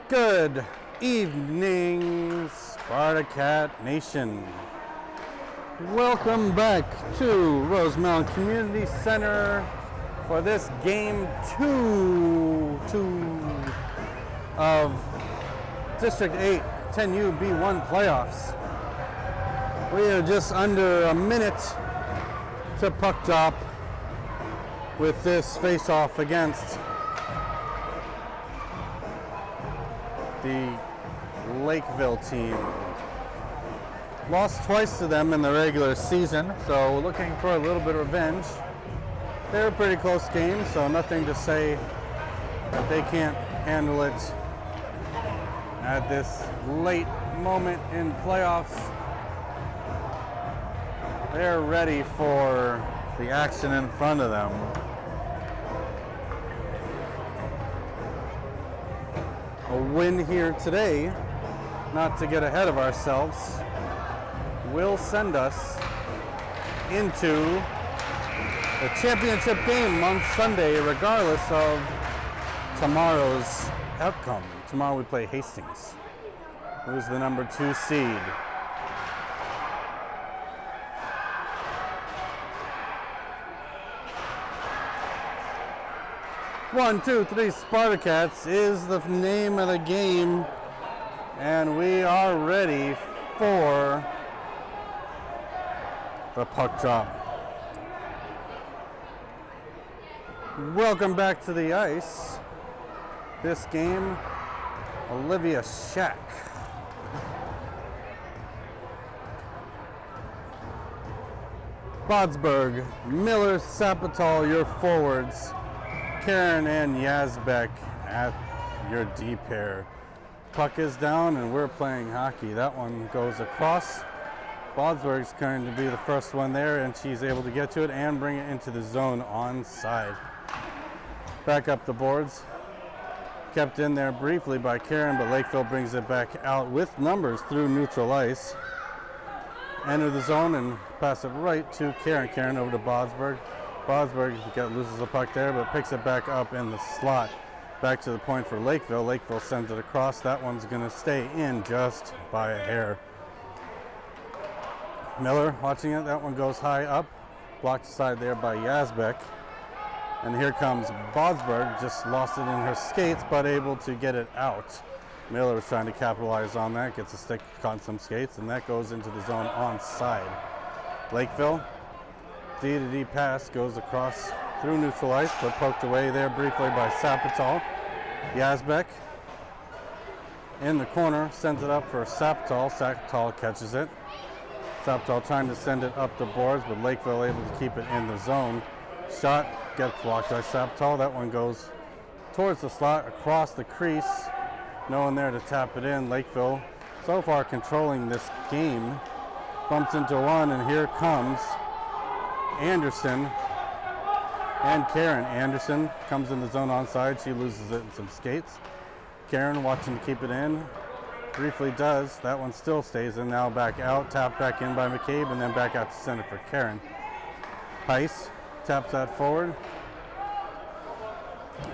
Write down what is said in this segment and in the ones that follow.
Good evening, Spartacat Nation. Welcome back to Rosemount Community Center for this game two of District 8 10U B1 playoffs. We are just under a minute to puck drop with this face-off against the Lakeville team. Lost twice to them in the regular season, so looking for a little bit of revenge. They're a pretty close game, so nothing to say that they can't handle it at this late moment in playoffs. They're ready for the action in front of them. A win here today, not to get ahead of ourselves, will send us into the championship game on Sunday, regardless of tomorrow's outcome. Tomorrow we play Hastings, who's the number 2 seed. One, two, three, Spartacats is the name of the game, and we are ready for the puck drop. Welcome back to the ice. This game, Olivia Shack. Bodsberg, Miller, Sapatal, your forwards. Karen and Yazbek at your D pair. Puck is down and we're playing hockey. That one goes across. Bodsberg's going to be the first one there, and she's able to get to it and bring it into the zone onside. Back up the boards. Kept in there briefly by Karen, but Lakeville brings it back out with numbers through neutral ice. Enter the zone and pass it right to Karen. Karen over to Bodsberg. Bodsberg loses the puck there, but picks it back up in the slot. Back to the point for Lakeville. Lakeville sends it across. That one's going to stay in just by a hair. Miller watching it. That one goes high up. Blocked aside there by Yazbek. And here comes Bodsberg. Just lost it in her skates, but able to get it out. Miller was trying to capitalize on that. Gets a stick, caught some skates, and that goes into the zone onside. Lakeville. D-to-D pass goes across through neutral ice, but poked away there briefly by Sapatal. Yazbek in the corner, sends it up for Sapatal. Sapatal catches it. Sapatal trying to send it up the boards, but Lakeville able to keep it in the zone. Shot gets blocked by Sapatal. That one goes towards the slot, across the crease. No one there to tap it in. Lakeville so far controlling this game. Bumps into one, and here comes Anderson and Karen. Anderson comes in the zone onside. She loses it in some skates. Karen watching to keep it in. Briefly does. That one still stays in. Now back out. Tapped back in by McCabe, and then back out to center for Karen. Heiss taps that forward.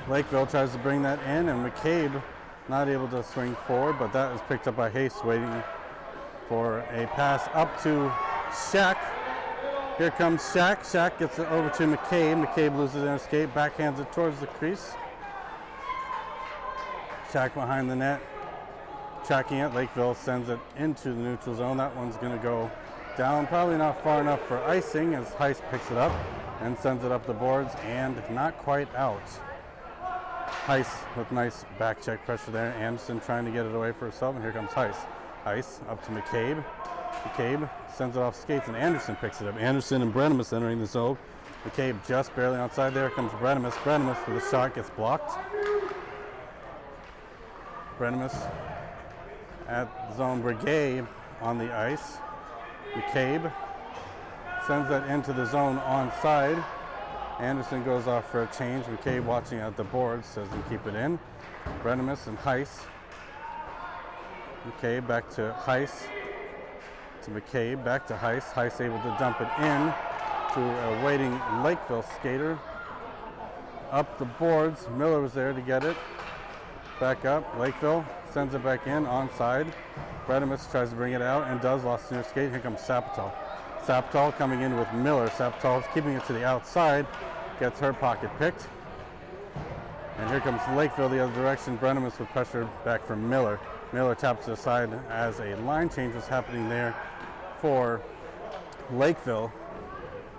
Lakeville tries to bring that in, and McCabe not able to swing forward, but that is picked up by Hayes, waiting for a pass up to Shack. Here comes Shack. Shack gets it over to McCabe. McCabe loses an escape, backhands it towards the crease. Shack behind the net, tracking it. Lakeville sends it into the neutral zone. That one's going to go down, probably not far enough for icing, as Heiss picks it up and sends it up the boards, and not quite out. Heiss with nice back check pressure there. Anderson trying to get it away for herself, and here comes Heiss. Heiss up to McCabe. McCabe sends it off skates, and Anderson picks it up. Anderson and Brenemus entering the zone. McCabe just barely outside. There comes Brenemus. Brenemus with a shot gets blocked. Brenemus at zone. Brigade on the ice. McCabe sends that into the zone onside. Anderson goes off for a change. McCabe watching at the boards, doesn't keep it in. Brenemus and Heiss. McCabe back to Heiss. To McCabe, back to Heiss. Heiss able to dump it in to a waiting Lakeville skater. Up the boards. Miller was there to get it. Back up. Lakeville sends it back in, onside. Bredimus tries to bring it out and does, lost in her skate. Here comes Sapital. Sapital coming in with Miller. Sapital's keeping it to the outside, gets her pocket picked. And here comes Lakeville the other direction. Bredimus with pressure back from Miller. Miller taps to the side as a line change was happening there for Lakeville.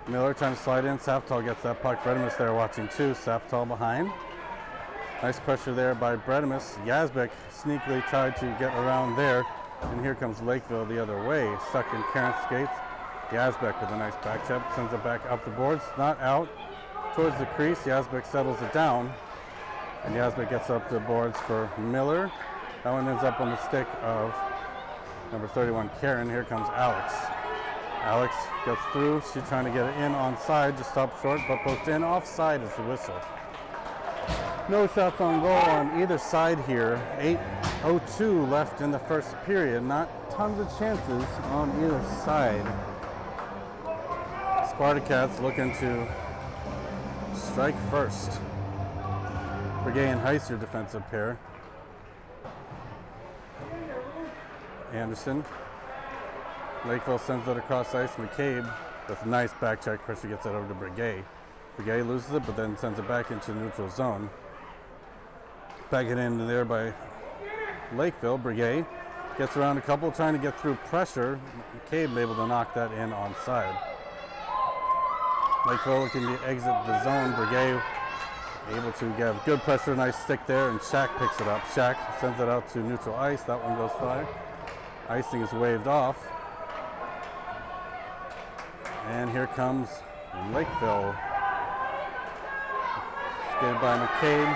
Miller trying to slide in. Sapital gets that puck. Bredimus there watching too. Sapital behind. Nice pressure there by Bredimus. Yazbek sneakily tried to get around there. And here comes Lakeville the other way. Stuck in Karen's skates. Yazbek with a nice back check. Sends it back up the boards. Not out. Towards the crease. Yazbek settles it down. And Yazbek gets up the boards for Miller. That one ends up on the stick of number 31, Karen. Here comes Alex. Alex gets through. She's trying to get it in onside. Just stopped short, but poked in. Offside is the whistle. No shots on goal on either side here. 8:02 left in the first period. Not tons of chances on either side. Spartacats looking to strike first. Brigay and Heiser defensive pair. Anderson. Lakeville sends it across ice. McCabe with a nice back check. Pressure gets it over to Brigay. Brigay loses it, but then sends it back into neutral zone. Back it in there by Lakeville. Brigay gets around a couple, trying to get through pressure. McCabe able to knock that in onside. Lakeville looking to exit the zone. Brigay able to get good pressure, nice stick there, and Shack picks it up. Shack sends it out to neutral ice. That one goes far. Icing is waved off. And here comes Lakeville. Skated by McCabe.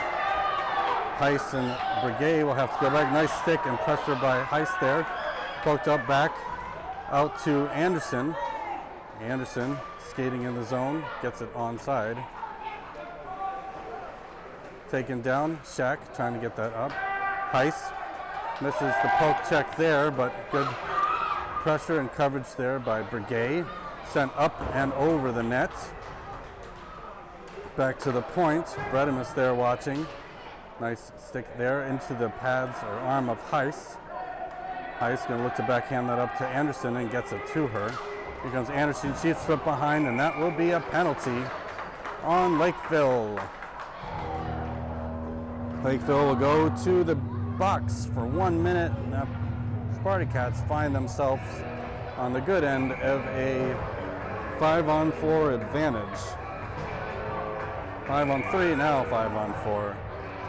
Heiss and Brigay will have to go back. Nice stick and pressure by Heiss there. Poked up back out to Anderson. Anderson skating in the zone, gets it onside. Taken down, Shack trying to get that up. Heiss misses the poke check there, but good pressure and coverage there by Brigay. Sent up and over the net. Back to the point. Bredimus there watching. Nice stick there into the pads or arm of Heiss. Heiss going to look to backhand that up to Anderson and gets it to her. Here comes Anderson, shoots foot behind, and that will be a penalty on Lakeville. Lakeville will go to the box for 1 minute. Now Spartacats find themselves on the good end of a 5-on-4 advantage. 5-on-3, now 5-on-4.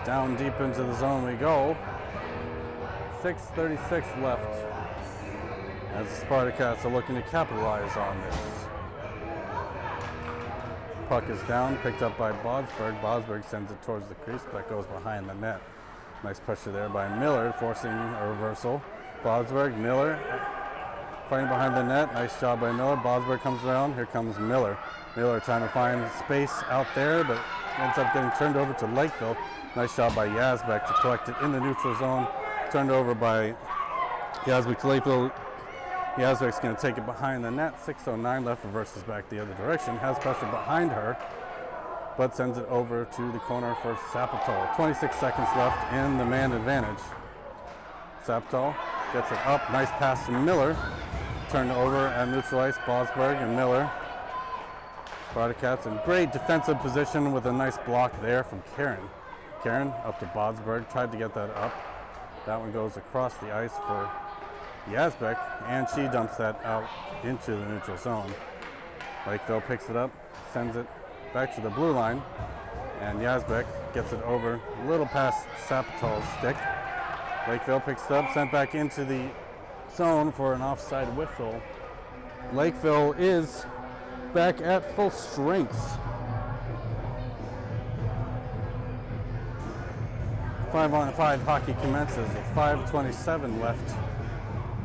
Down deep into the zone we go. 6:36 left as the Spartacats are looking to capitalize on this. Puck is down, picked up by Bosberg. Bosberg sends it towards the crease, but goes behind the net. Nice pressure there by Miller, forcing a reversal. Bosberg, Miller, fighting behind the net. Nice job by Miller. Bosberg comes around. Here comes Miller. Miller trying to find space out there, but ends up getting turned over to Lakeville. Nice job by Yazbek to collect it in the neutral zone. Turned over by Yazbek to Lakeville. Yazbek's going to take it behind the net. 6:09 left, reverses back the other direction. Has pressure behind her, but sends it over to the corner for Sapital. 26 seconds left in the man advantage. Sapital gets it up. Nice pass to Miller. Turned over at neutral ice. Bosberg and Miller. Spartacats in great defensive position with a nice block there from Karen. Karen up to Bosberg. Tried to get that up. That one goes across the ice for Yazbek, and she dumps that out into the neutral zone. Lakeville picks it up, sends it back to the blue line, and Yazbek gets it over a little past Sapital's stick. Lakeville picks it up, sent back into the zone for an offside whistle. Lakeville is back at full strength. 5-on-5 hockey commences with 5:27 left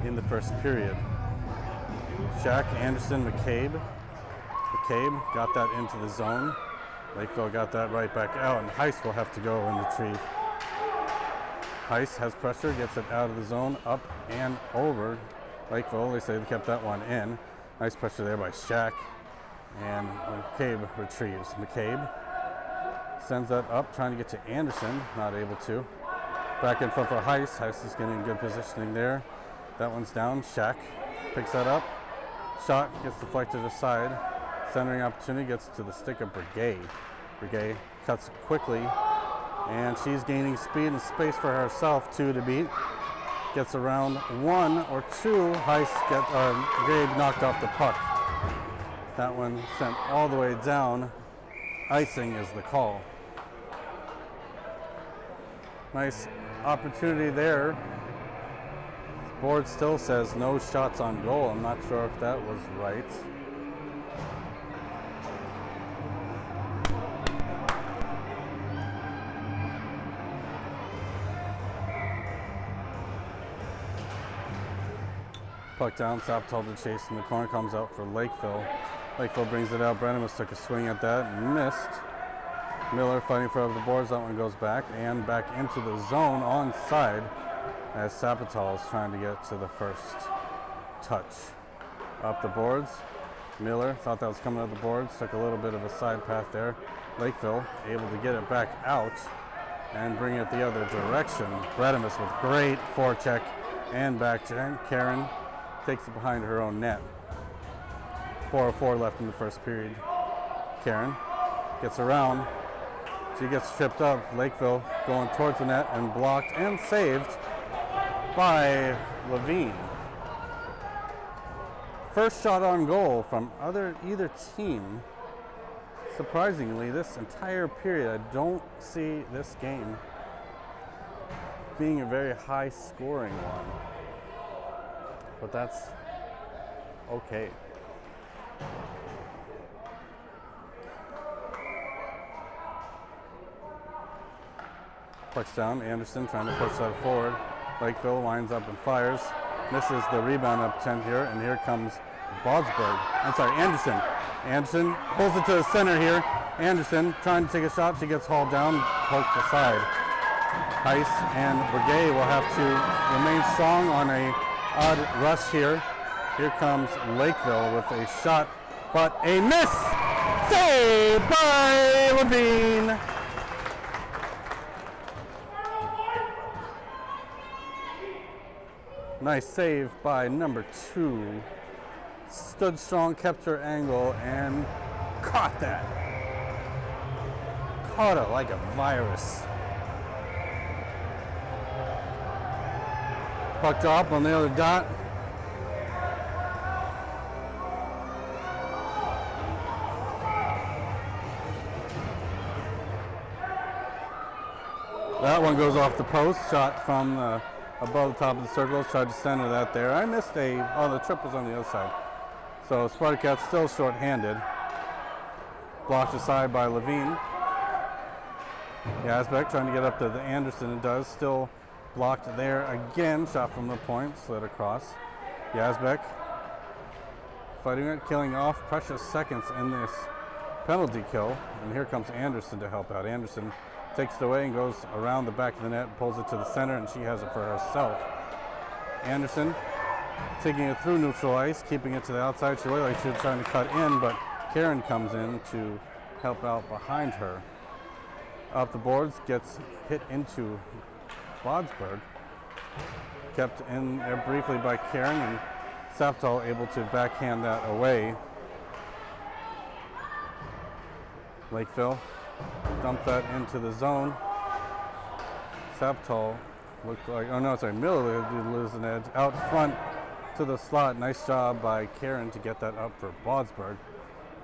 in the first period. Shack, Anderson, McCabe. McCabe got that into the zone. Lakeville got that right back out, and Heiss will have to go and retrieve. Heiss has pressure, gets it out of the zone, up and over. Lakeville, they say they kept that one in. Nice pressure there by Shack, and McCabe retrieves. McCabe sends that up, trying to get to Anderson, not able to. Back in front for Heiss. Heiss is getting good positioning there. That one's down. Shaq picks that up. Shot gets deflected aside. Centering opportunity gets to the stick of Brigay. Brigay cuts quickly, and she's gaining speed and space for herself. 2 to beat. Gets around 1 or 2. Heiss Brigay knocked off the puck. That one sent all the way down. Icing is the call. Nice opportunity there. Board still says no shots on goal. I'm not sure if that was right. Puck down, Saptal to chase in the corner, comes out for Lakeville. Lakeville brings it out. Brenemus took a swing at that and missed. Miller fighting for the boards. That one goes back and back into the zone onside as Sapatal is trying to get to the first touch. Up the boards. Miller thought that was coming up the boards. Took a little bit of a side path there. Lakeville able to get it back out and bring it the other direction. Brenemus with great forecheck and back check. Karen takes it behind her own net. 4:04 left in the first period. Karen gets around. She gets tripped up. Lakeville going towards the net and blocked and saved by Levine. First shot on goal from either team. Surprisingly, this entire period, I don't see this game being a very high scoring one. But that's okay. Puck's down. Anderson trying to push that forward. Lakeville winds up and fires. Misses the rebound attempt here, and here comes Anderson. Anderson pulls it to the center here. Anderson trying to take a shot. She gets hauled down, poked aside. Heiss and Brigay will have to remain strong on a odd rush here. Here comes Lakeville with a shot, but a miss! Saved by Levine! Nice save by number 2. Stood strong, kept her angle, and caught that. Caught it like a virus. Puck drop on the other dot. That one goes off the post. Shot from above the top of the circle. Tried to center that there. I missed the trip was on the other side. So Spartacats still short-handed. Blocked aside by Levine. Yazbek trying to get up to the Anderson. It does. Still blocked there again. Shot from the point. Slid across. Yazbek fighting it. Killing off precious seconds in this penalty kill. And here comes Anderson to help out. Anderson takes it away and goes around the back of the net, pulls it to the center, and she has it for herself. Anderson taking it through neutral ice, keeping it to the outside. She looked like she was trying to cut in, but Karen comes in to help out behind her. Up the boards, gets hit into Bodsberg. Kept in there briefly by Karen, and Saptal able to backhand that away. Lakeville dump that into the zone. Saptal looked like, Miller did lose an edge. Out front to the slot. Nice job by Karen to get that up for Bodsberg.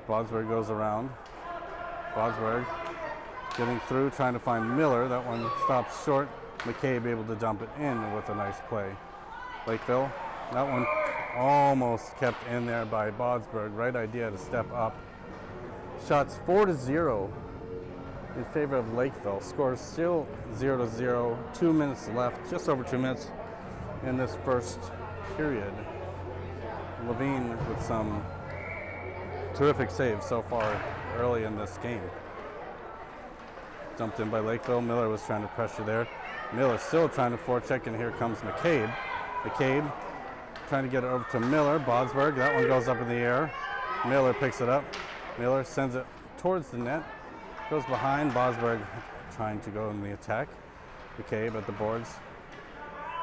Bodsberg goes around. Bodsberg getting through, trying to find Miller. That one stops short. McCabe able to dump it in with a nice play. Lakeville, that one almost kept in there by Bodsberg. Right idea to step up. Shots 4-0 in favor of Lakeville. Score still 0-0. 2 minutes left, just over 2 minutes in this first period. Levine with some terrific saves so far early in this game. Dumped in by Lakeville. Miller was trying to pressure there. Miller still trying to forecheck, and here comes McCabe. McCabe trying to get it over to Miller. Bodsberg, that one goes up in the air. Miller picks it up. Miller sends it towards the net. Goes behind. Bodsberg trying to go in the attack. McCabe at the boards.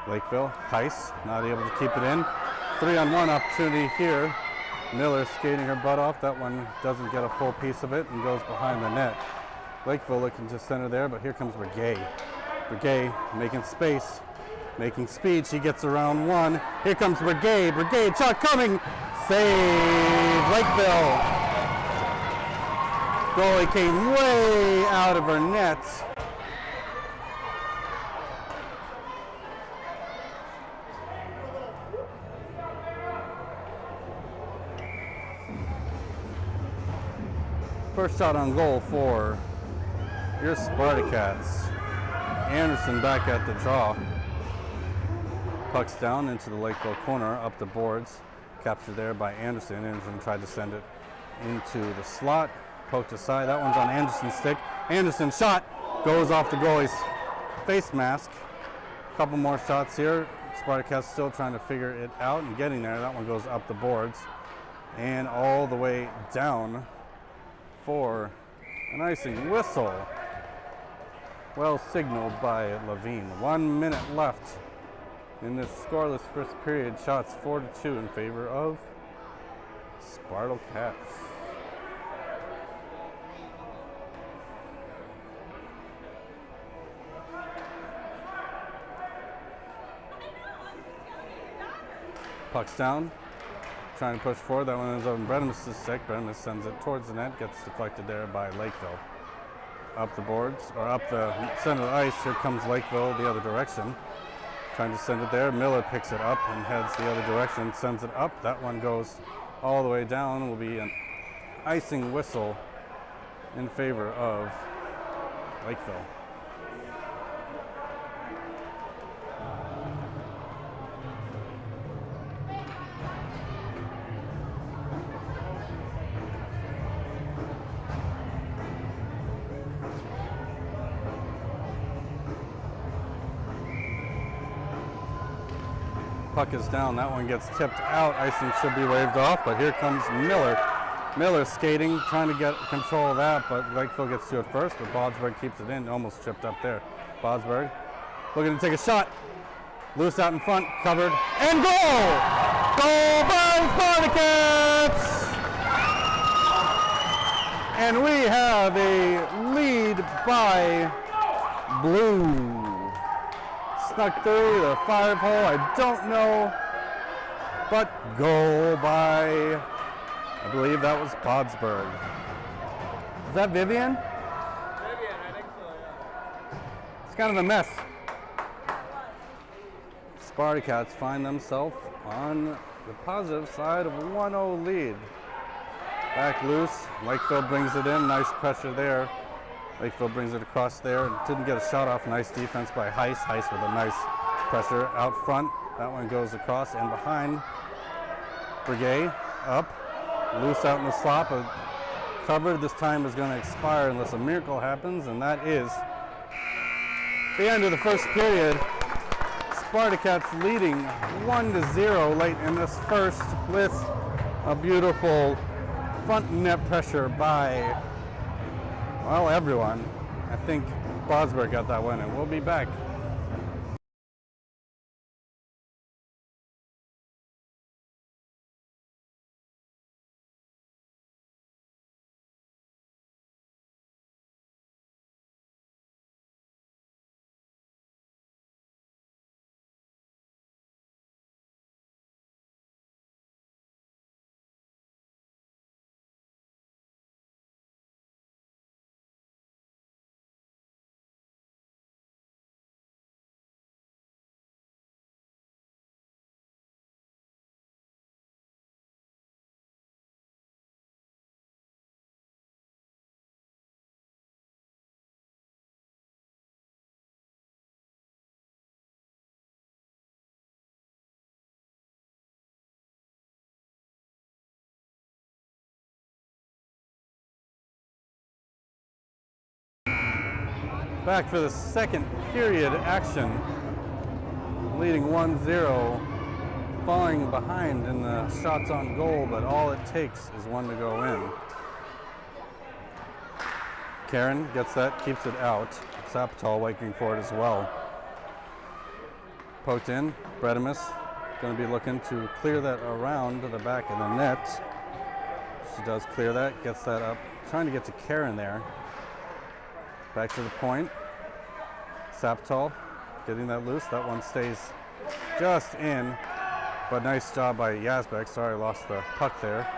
Lakeville, Heiss, not able to keep it in. 3-on-1 opportunity here. Miller skating her butt off. That one doesn't get a full piece of it and goes behind the net. Lakeville looking to center there, but here comes Brigay. Brigay making space, making speed. She gets around one. Here comes Brigay. Brigay, shot coming. Save, Lakeville. Goalie came way out of her net. First shot on goal for your Spartacats. Anderson back at the draw. Puck's down into the Lakeville corner, up the boards. Captured there by Anderson. Anderson tried to send it into the slot. Poked aside. That one's on Anderson's stick. Anderson shot goes off the goalie's face mask. Couple more shots here. Spartacats still trying to figure it out and getting there. That one goes up the boards and all the way down for an icing whistle. Well signaled by Levine. 1 minute left in this scoreless first period. Shots 4-2 in favor of Spartacats. Puck's down. Trying to push forward. That one ends up in Bredemus' stick. Bredemus sends it towards the net. Gets deflected there by Lakeville. Up the boards, or up the center of the ice. Here comes Lakeville the other direction. Trying to send it there. Miller picks it up and heads the other direction. Sends it up. That one goes all the way down. Will be an icing whistle in favor of Lakeville. Puck is down. That one gets tipped out. Icing should be waved off, but here comes Miller. Miller skating, trying to get control of that, but Lakeville gets to it first, but Bodsberg keeps it in. Almost tripped up there. Bodsberg looking to take a shot. Loose out in front, covered, and goal! Goal by Spartacats! And we have a lead by Blue. Snuck through the 5-hole, I don't know, but goal by, I believe that was Bodsberg. Is that Vivian? Vivian, I think so, yeah. It's kind of a mess. Spartacats find themselves on the positive side of a 1-0 lead. Back loose, Lakeville brings it in, nice pressure there. Lakeville brings it across there. Didn't get a shot off. Nice defense by Heiss. Heiss with a nice pressure out front. That one goes across and behind. Brigay up. Loose out in the slot. But covered this time is going to expire unless a miracle happens. And that is the end of the first period. Spartacats leading 1-0 late in this first with a beautiful front net pressure by, well, everyone. I think Bodsberg got that one, and we'll be back. Back for the second period action, leading 1-0, falling behind in the shots on goal, but all it takes is one to go in. Karen gets that, keeps it out. Saptol waiting for it as well. Poked in. Bredimus going to be looking to clear that around the back of the net. She does clear that, gets that up. Trying to get to Karen there. Back to the point. Saptol getting that loose. That one stays just in. But nice job by Yazbek. Sorry, lost the puck there.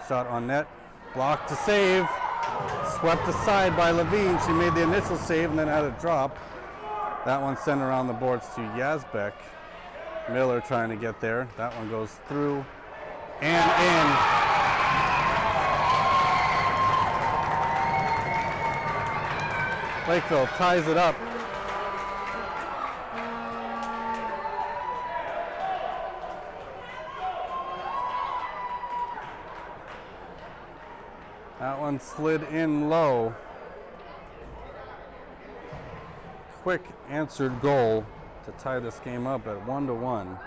Shot on net. Blocked to save. Swept aside by Levine. She made the initial save and then had a drop. That one sent around the boards to Yazbek. Miller trying to get there. That one goes through and in. Lakeville ties it up. That one slid in low. Quick answered goal to tie this game up at 1-1.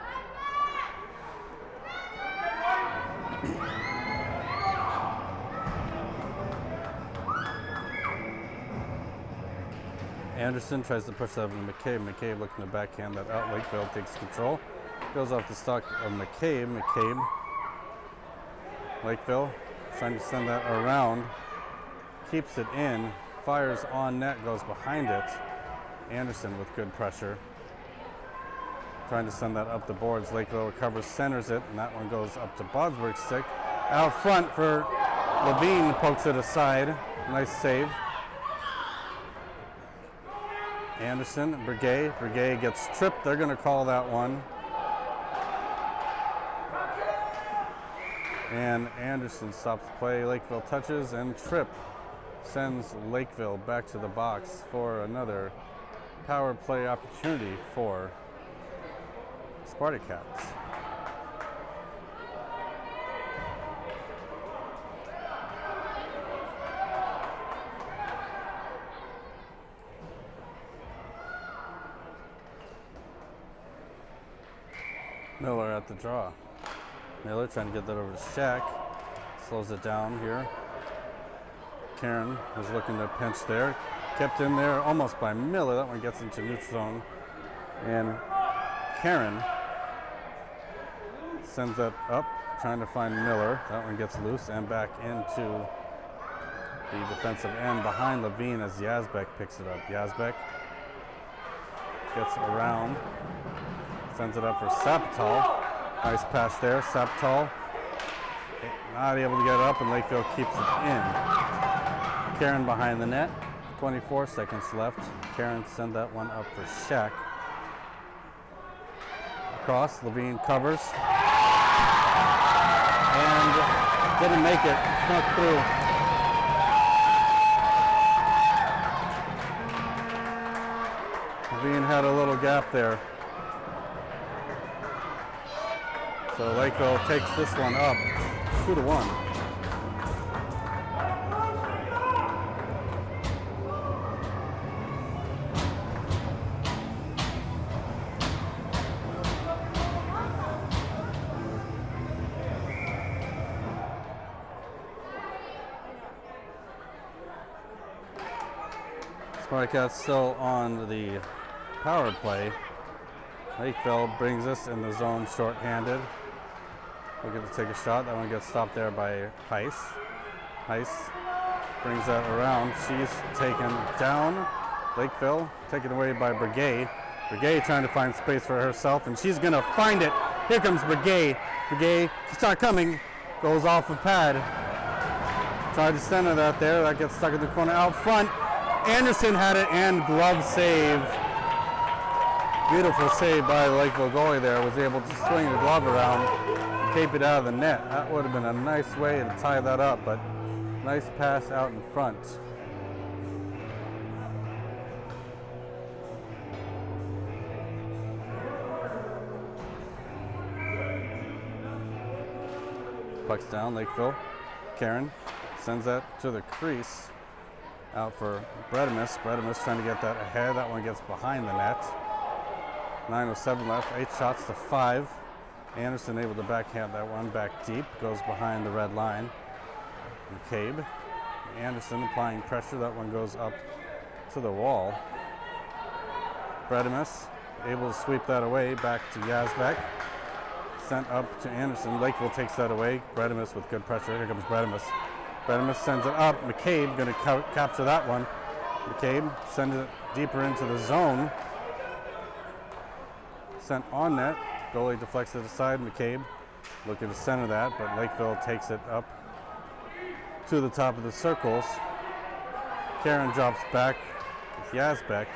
Anderson tries to push that over to McCabe. McCabe looking to backhand that out. Lakeville takes control. Goes off the stock of McCabe. McCabe. Lakeville trying to send that around. Keeps it in. Fires on net. Goes behind it. Anderson with good pressure. Trying to send that up the boards. Lakeville recovers, centers it, and that one goes up to Bodsberg's stick. Out front for Levine, pokes it aside. Nice save. Anderson, Breguet. Breguet gets tripped. They're going to call that one. And Anderson stops the play. Lakeville touches and trip. Sends Lakeville back to the box for another power play opportunity for Spartacats. Miller at the draw. Miller trying to get that over to Shaq. Slows it down here. Karen was looking to pinch there. Kept in there almost by Miller. That one gets into neutral zone. And Karen sends that up, trying to find Miller. That one gets loose and back into the defensive end behind Levine as Yazbek picks it up. Yazbek gets around, sends it up for Saptol. Nice pass there. Saptol not able to get it up, and Lakeville keeps it in. Karen behind the net. 24 seconds left. Karen send that one up for Shaq. Across, Levine covers. And didn't make it. Snuck through. Levine had a little gap there. So Lakeville takes this one up 2-1. Spartacats still on the power play. Lakeville brings us in the zone short-handed. We'll get to take a shot. That one gets stopped there by Heiss. Heiss brings that around. She's taken down. Lakeville taken away by Breguet. Breguet trying to find space for herself, and she's going to find it. Here comes Breguet. Breguet, she's not coming. Goes off the pad. Tried to center that there. That gets stuck in the corner out front. Anderson had it, and glove save. Beautiful save by the Lakeville goalie there. Was able to swing the glove around and tape it out of the net. That would have been a nice way to tie that up, but nice pass out in front. Puck's down, Lakeville. Karen sends that to the crease. Out for Bredimus. Bredimus trying to get that ahead. That one gets behind the net. 9:07 left. 8 shots to 5. Anderson able to backhand that one back deep. Goes behind the red line. McCabe. Anderson applying pressure. That one goes up to the wall. Bredimus able to sweep that away back to Yazbek. Sent up to Anderson. Lakeville takes that away. Bredimus with good pressure. Here comes Bredimus. Bredimus sends it up. McCabe going to capture that one. McCabe sends it deeper into the zone. Sent on net. Goalie deflects it aside. McCabe looking to center that, but Lakeville takes it up to the top of the circles. Karen drops back with Yazbek.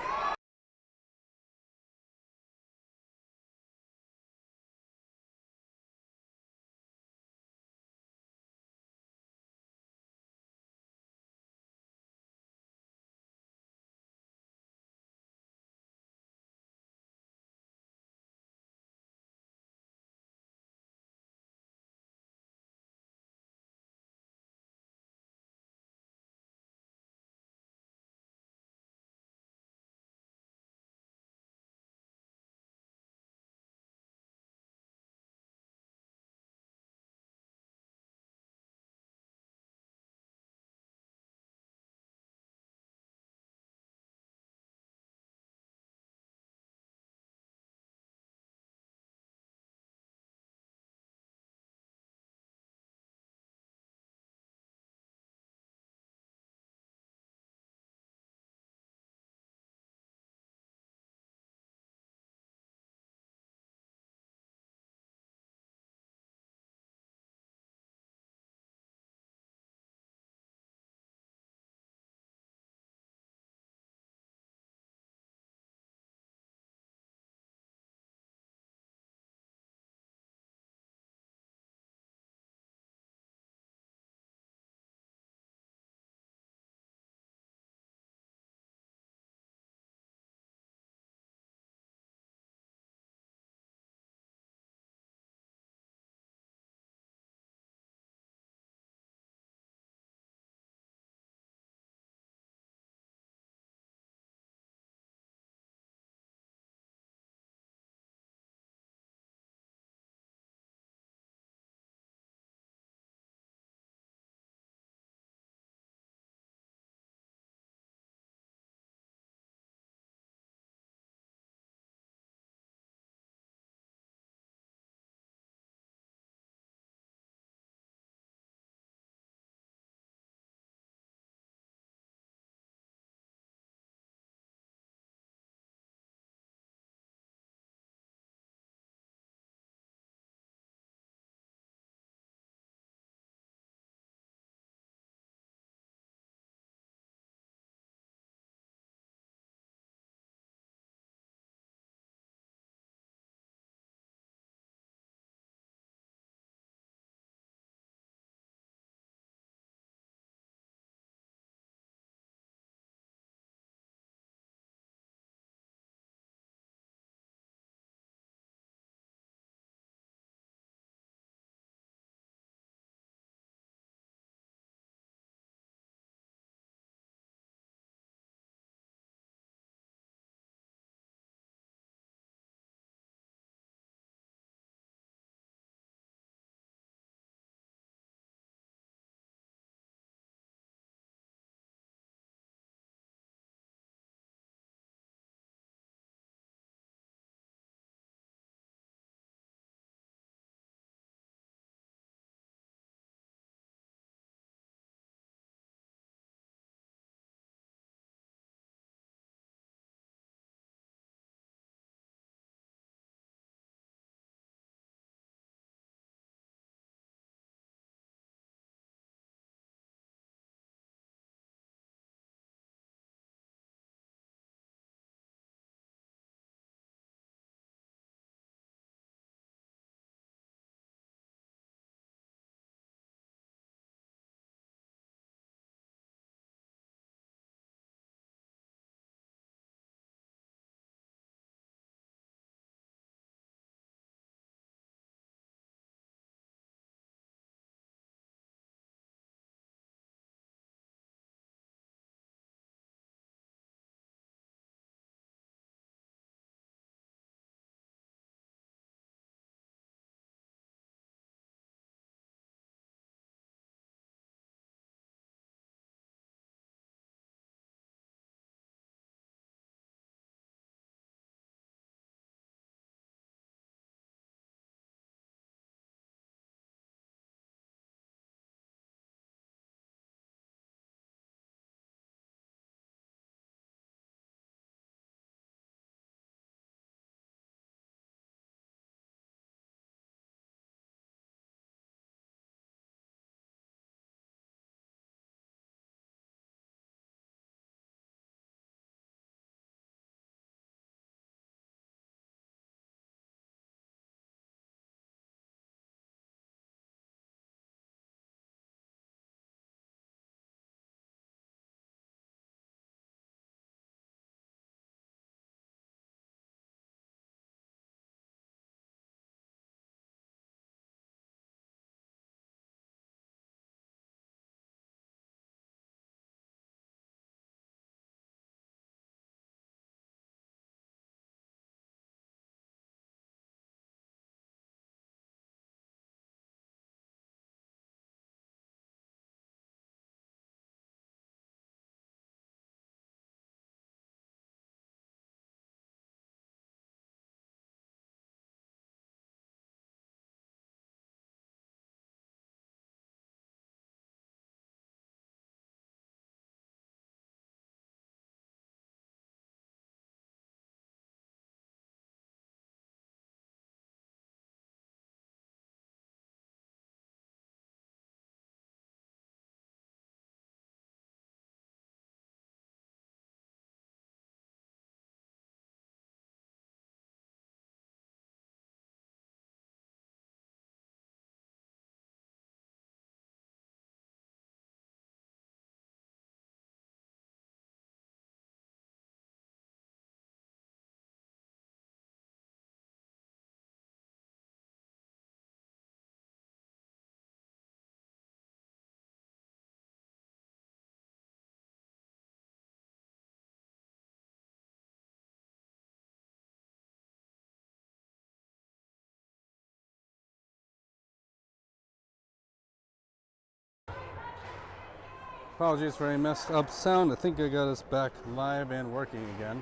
Apologies for any messed up sound. I think I got us back live and working again.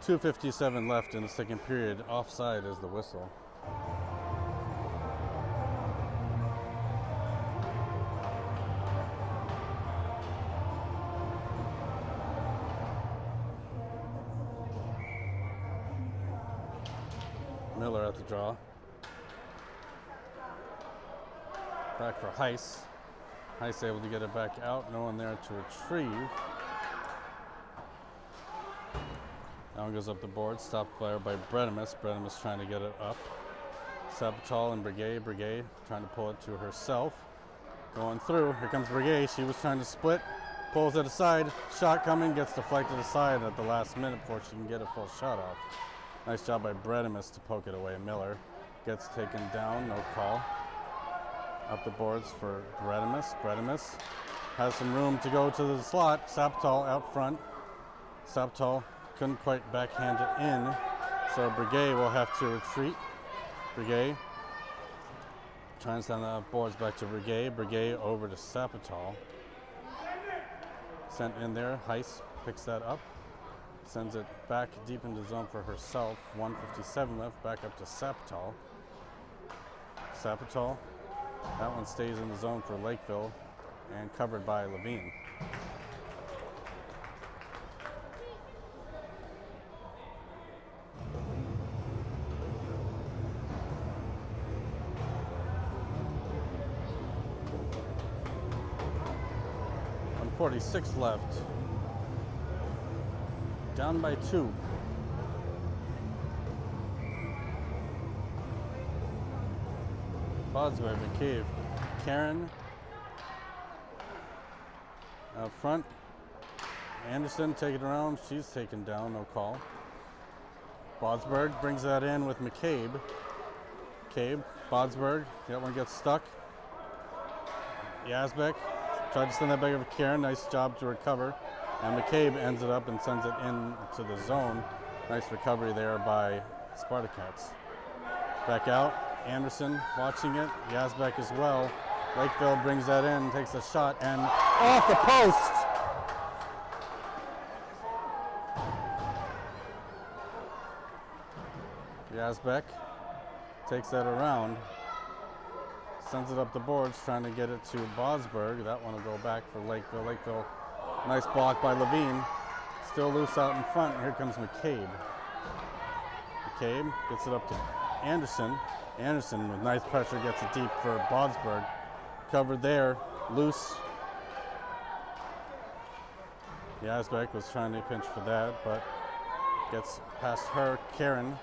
2:57 left in the second period. Offside is the whistle. Miller at the draw. Back for Heiss. Heiss able to get it back out. No one there to retrieve. That one goes up the board. Stopped player by Bredimus. Bredimus trying to get it up. Sabatal and Brigay. Brigay trying to pull it to herself. Going through. Here comes Brigay. She was trying to split. Pulls it aside. Shot coming. Gets deflected aside at the last minute before she can get a full shot off. Nice job by Bredimus to poke it away. Miller gets taken down. No call. Up the boards for Bredimus. Bredimus has some room to go to the slot. Sabatal out front. Sabatal couldn't quite backhand it in, so Brigay will have to retreat. Brigay trying to send the boards back to Brigay. Brigay over to Sabatal. Sent in there. Heiss picks that up. Sends it back deep into the zone for herself. 1:57 left. Back up to Sabatal. Sabatal. That one stays in the zone for Lakeville and covered by Levine. .46 left. Down by 2. Bodsberg, McCabe, Karen out front. Anderson take it around. She's taken down, no call. Bodsberg brings that in with McCabe. McCabe, Bodsberg, that one gets stuck. Yazbek tried to send that back over to Karen. Nice job to recover. And McCabe ends it up and sends it into the zone. Nice recovery there by Spartacats. Back out. Anderson watching it. Yazbek as well. Lakeville brings that in, takes a shot, and off the post! Yazbek takes that around. Sends it up the boards, trying to get it to Bosberg. That one will go back for Lakeville. Lakeville, nice block by Levine. Still loose out in front. Here comes McCabe. McCabe gets it up to Anderson. Anderson with nice pressure gets it deep for Bosberg. Covered there, loose. Yazbek was trying to pinch for that, but gets past her, Karen.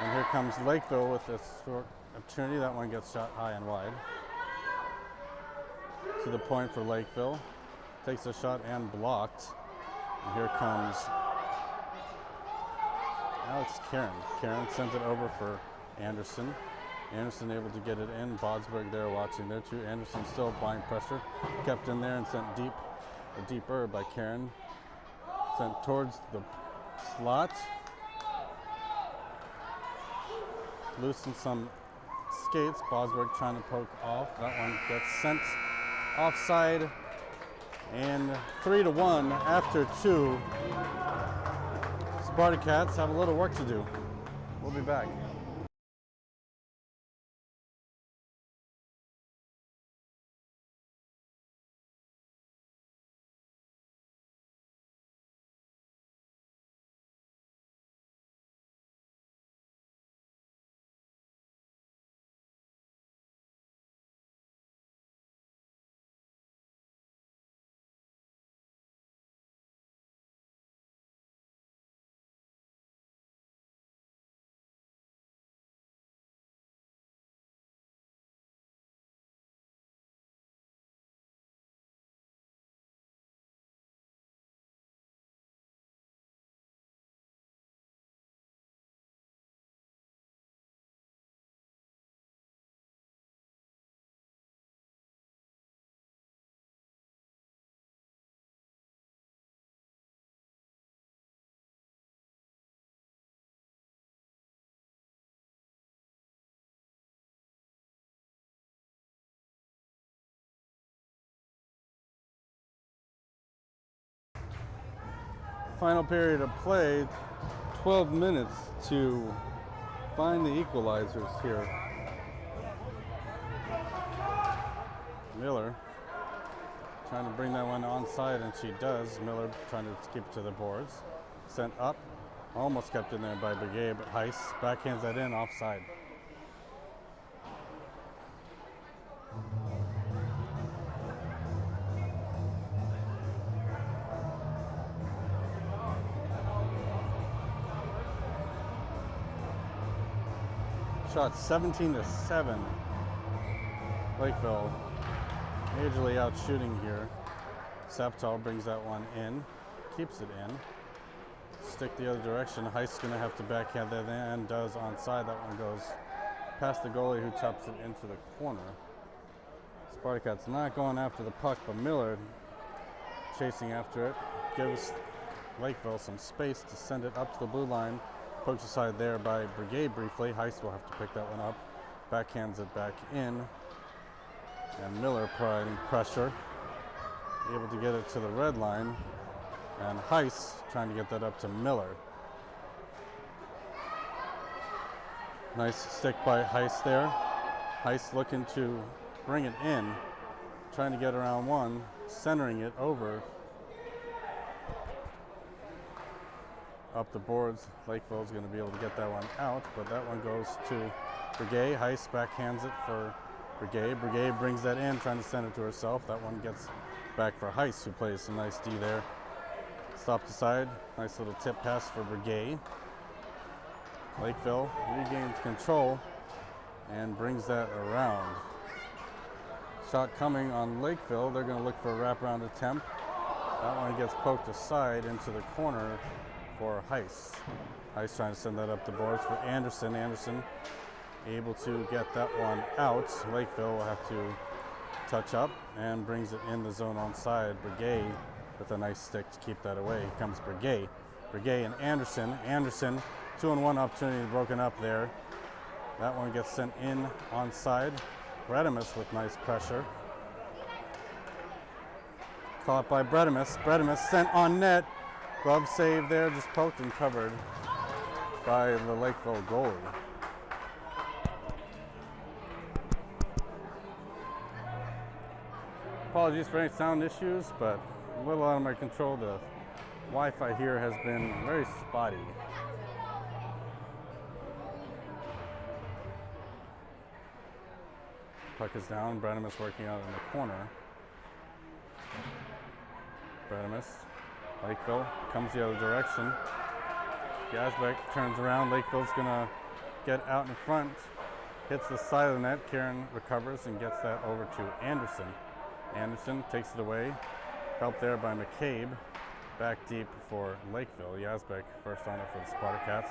And here comes Lakeville with a short opportunity. That one gets shot high and wide. To the point for Lakeville. Takes a shot and blocked. And here comes Alex Karen. Karen sends it over for Anderson. Anderson able to get it in. Bodsberg there watching there too. Anderson still applying pressure. Kept in there and sent deeper by Karen. Sent towards the slot. Loosened some skates. Bosberg trying to poke off. That one gets sent offside. And 3-1 after 2. Spartacats have a little work to do. We'll be back. Final period of play. 12 minutes to find the equalizers here. Miller trying to bring that one onside, and she does. Miller trying to keep it to the boards. Sent up. Almost kept in there by Brigade, but Heiss backhands that in offside. Shot 17-7. Lakeville majorly out shooting here. Saptal brings that one in, keeps it in. Stick the other direction. Heiss gonna have to backhand that in, does onside. That one goes past the goalie who chops it into the corner. Spartacats not going after the puck, but Miller chasing after it. Gives Lakeville some space to send it up to the blue line. Pokes aside there by Brigade briefly. Heiss will have to pick that one up. Backhands it back in. And Miller providing pressure. Able to get it to the red line. And Heiss trying to get that up to Miller. Nice stick by Heiss there. Heiss looking to bring it in. Trying to get around one. Centering it over. Up the boards. Lakeville's going to be able to get that one out, but that one goes to Brigade. Heiss backhands it for Brigade. Brigade brings that in, trying to send it to herself. That one gets back for Heiss, who plays some nice D there. Stopped aside. Nice little tip pass for Brigade. Lakeville regains control and brings that around. Shot coming on Lakeville. They're going to look for a wraparound attempt. That one gets poked aside into the corner for Heiss. Heiss trying to send that up the boards for Anderson. Anderson able to get that one out. Lakeville will have to touch up and brings it in the zone onside. Brigade with a nice stick to keep that away. Here comes Brigade. Brigade and Anderson. Anderson, 2-on-1 opportunity broken up there. That one gets sent in onside. Bredimus with nice pressure. Caught by Bredimus. Bredimus sent on net. Glove save there, just poked and covered by the Lakeville goalie. Apologies for any sound issues, but a little out of my control. The Wi-Fi here has been very spotty. Puck is down. Bredimus working out in the corner. Bredimus. Lakeville comes the other direction. Yazbek turns around. Lakeville's gonna get out in front. Hits the side of the net. Karen recovers and gets that over to Anderson. Anderson takes it away. Help there by McCabe. Back deep for Lakeville. Yazbek first on it for the Spartacats.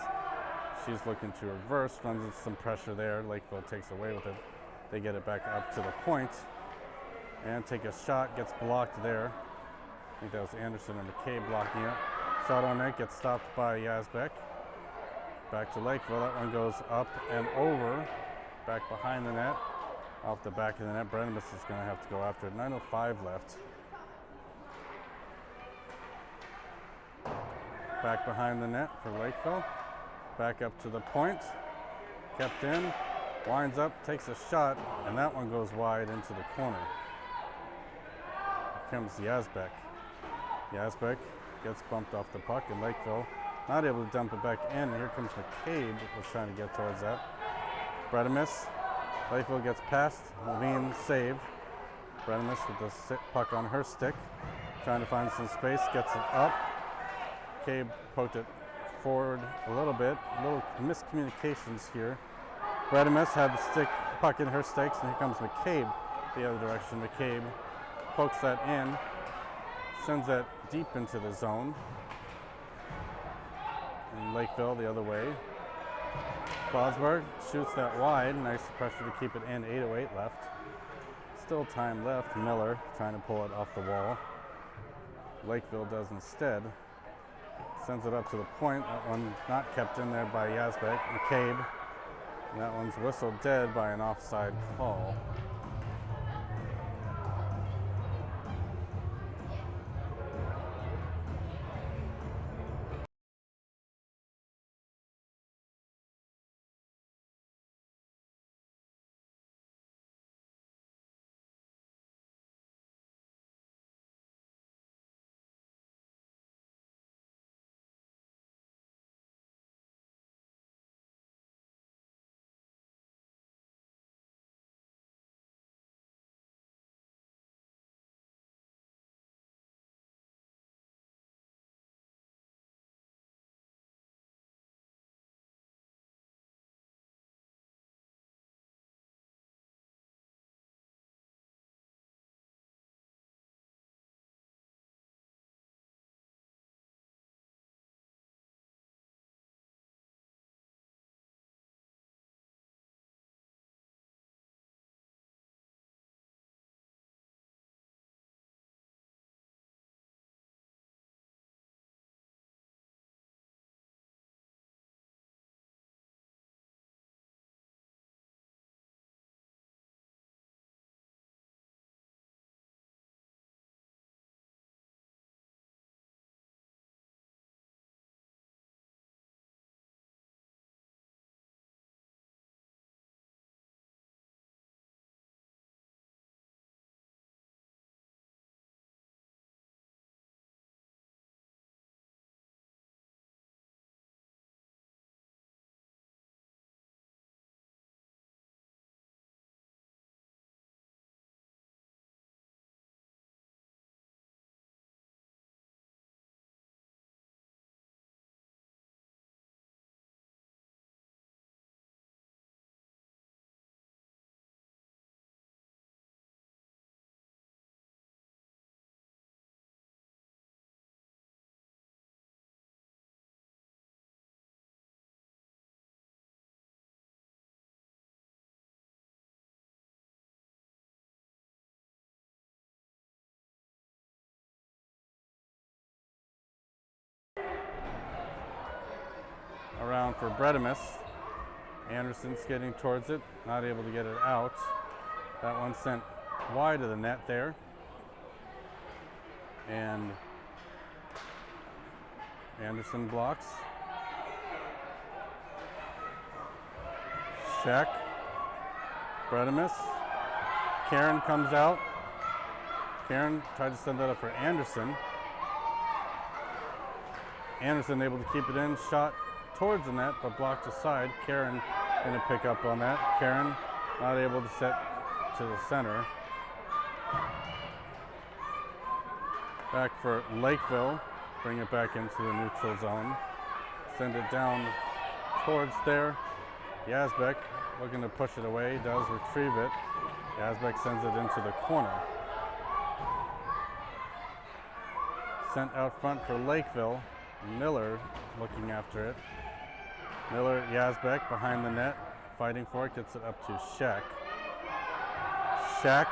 She's looking to reverse. Runs into some pressure there. Lakeville takes away with it. They get it back up to the point. And take a shot. Gets blocked there. I think that was Anderson and McCabe blocking it. Shot on net, gets stopped by Yazbek. Back to Lakeville, that one goes up and over. Back behind the net, off the back of the net. Bredimus is going to have to go after it. 9:05 left. Back behind the net for Lakeville. Back up to the point. Kept in, winds up, takes a shot, and that one goes wide into the corner. Here comes Yazbek. Yazbek gets bumped off the puck, and Lakeville not able to dump it back in. Here comes McCabe, was trying to get towards that. Bredimus. Lakeville gets past. Levine save. Bredimus with the puck on her stick, trying to find some space, gets it up. McCabe poked it forward a little bit. Little miscommunications here. Bredimus had the puck in her sticks, and here comes McCabe the other direction. McCabe pokes that in. Sends that deep into the zone. And Lakeville the other way. Bosberg shoots that wide. Nice pressure to keep it in. 8:08 left. Still time left. Miller trying to pull it off the wall. Lakeville does instead. Sends it up to the point. That one not kept in there by Yazbek. McCabe. And that one's whistled dead by an offside call. around for Bredimus. Anderson skating towards it, not able to get it out. That one sent wide of the net there. And Anderson blocks. Check. Bredimus. Karen comes out. Karen tried to send that up for Anderson. Anderson able to keep it in, shot towards the net, but blocked aside. Karen going to pick up on that. Karen not able to set to the center. Back for Lakeville. Bring it back into the neutral zone. Send it down towards there. Yazbek looking to push it away, does retrieve it. Yazbek sends it into the corner. Sent out front for Lakeville. Miller looking after it. Miller, Yazbek behind the net, fighting for it, gets it up to Shaq. Shaq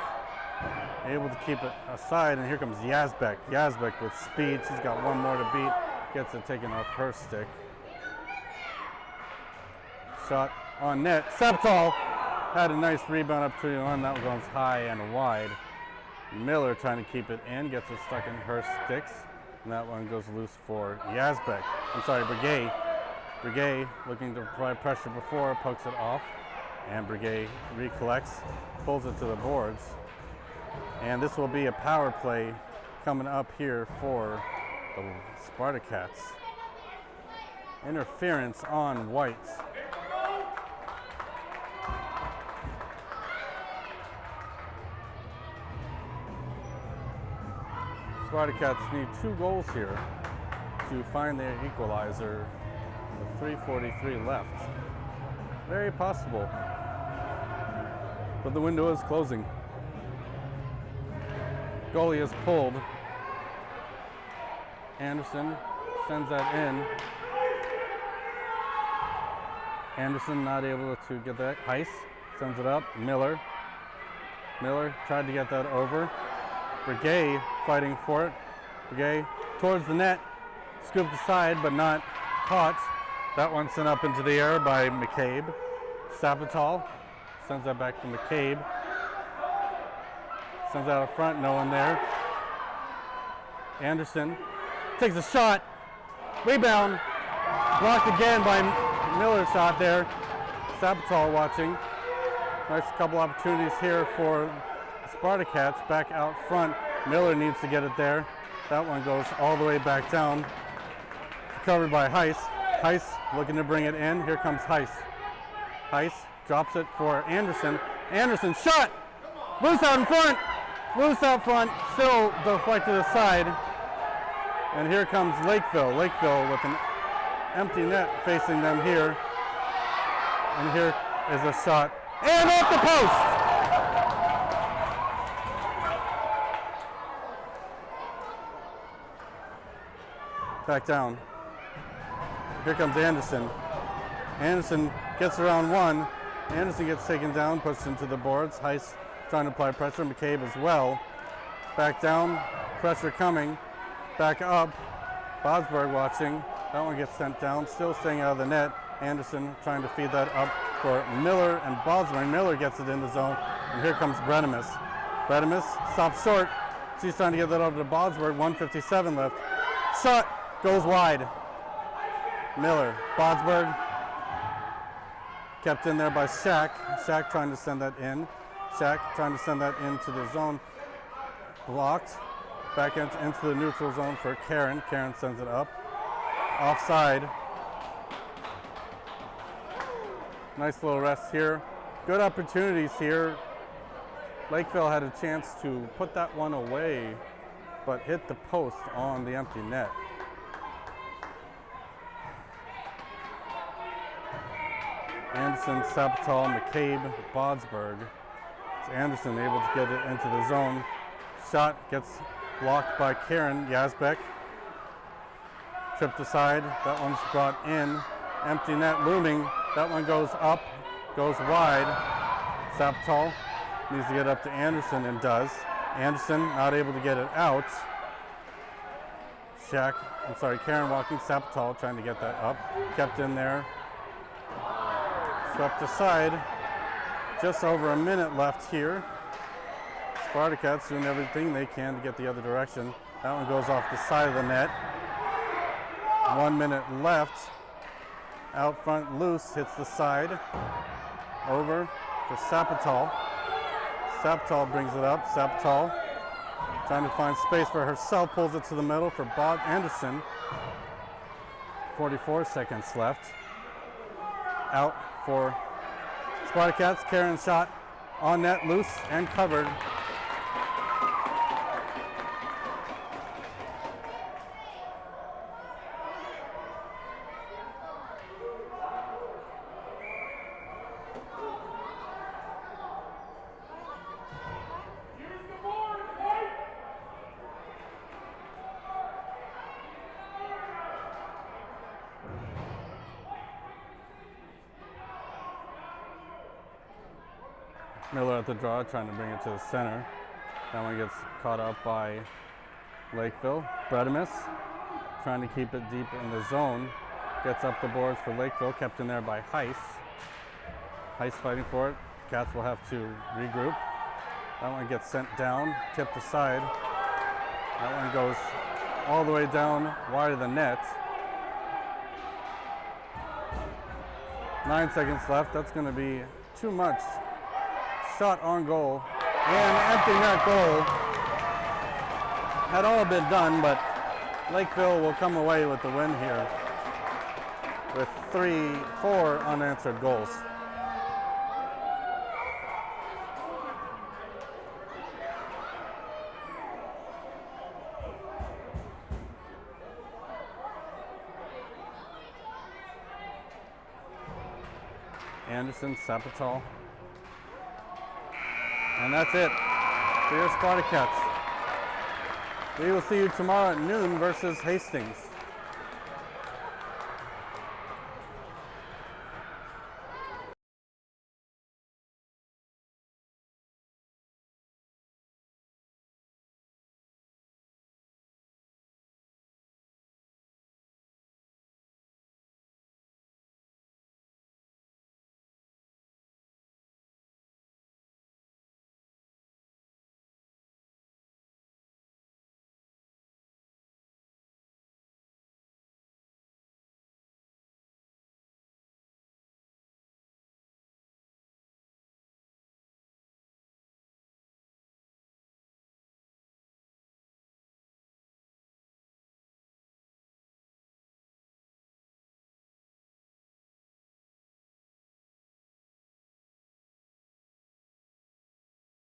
able to keep it aside, and here comes Yazbek. Yazbek with speed, she's got one more to beat, gets it taken off her stick. Shot on net. Septal had a nice rebound up to the one. That one goes high and wide. Miller trying to keep it in, gets it stuck in her sticks, and that one goes loose for Yazbek. Breguet. Breguet looking to apply pressure before, pokes it off, and Breguet recollects, pulls it to the boards. And this will be a power play coming up here for the Spartacats. Interference on Whites. Spartacats need 2 goals here to find their equalizer with 3:43 left. Very possible, but the window is closing. Goalie is pulled. Anderson sends that in. Anderson not able to get that. Heiss sends it up. Miller tried to get that over. Breguet fighting for it. Breguet towards the net, scooped aside but not caught. That one sent up into the air by McCabe. Sabatal sends that back to McCabe. Sends out up front, no one there. Anderson takes a shot. Rebound. Blocked again by Miller's shot there. Sabatal watching. Nice couple opportunities here for the Spartacats back out front. Miller needs to get it there. That one goes all the way back down. Covered by Heiss. Heiss looking to bring it in. Here comes Heiss. Heiss drops it for Anderson. Anderson shot! Loose out in front! Loose out front, still deflected to the side. And here comes Lakeville. Lakeville with an empty net facing them here. And here is a shot. And off the post! Back down. Here comes Anderson. Anderson gets around one. Anderson gets taken down, pushed into the boards. Heiss trying to apply pressure. McCabe as well. Back down. Pressure coming. Back up. Bosberg watching. That one gets sent down. Still staying out of the net. Anderson trying to feed that up for Miller and Bosberg. Miller gets it in the zone. And here comes Bredimus. Bredimus stops short. She's trying to get that over to Bosberg. 1:57 left. Shot goes wide. Miller. Bosberg kept in there by Shaq. Shaq trying to send that in. Shaq trying to send that into the zone. Blocked. Back into the neutral zone for Karen. Karen sends it up. Offside. Nice little rest here. Good opportunities here. Lakeville had a chance to put that one away, but hit the post on the empty net. Anderson, Sabatal, McCabe, Bodsberg. It's Anderson able to get it into the zone. Shot gets blocked by Karen Yazbek. Tripped aside. That one's brought in. Empty net looming. That one goes up, goes wide. Sabatal needs to get up to Anderson and does. Anderson not able to get it out. Karen walking, Sapital trying to get that up. Kept in there. Swept aside. Just over a minute left here. Spartacats doing everything they can to get the other direction. That one goes off the side of the net. 1 minute left. Out front, loose, hits the side. Over for Sapital. Sapital brings it up. Sapital trying to find space for herself, pulls it to the middle for Bob Anderson. 44 seconds left. Out for Spartacats. Karen shot on net, loose and covered. Miller at the draw, trying to bring it to the center. That one gets caught up by Lakeville. Bredemus trying to keep it deep in the zone. Gets up the boards for Lakeville, kept in there by Heiss. Heiss fighting for it. Cats will have to regroup. That one gets sent down, tipped aside. That one goes all the way down wide of the net. 9 seconds left. That's going to be too much. Shot on goal and empty net goal. Had all been done, but Lakeville will come away with the win here with 4 unanswered goals. Anderson, Sapital. And that's it for your Spartacats. We will see you tomorrow at noon versus Hastings.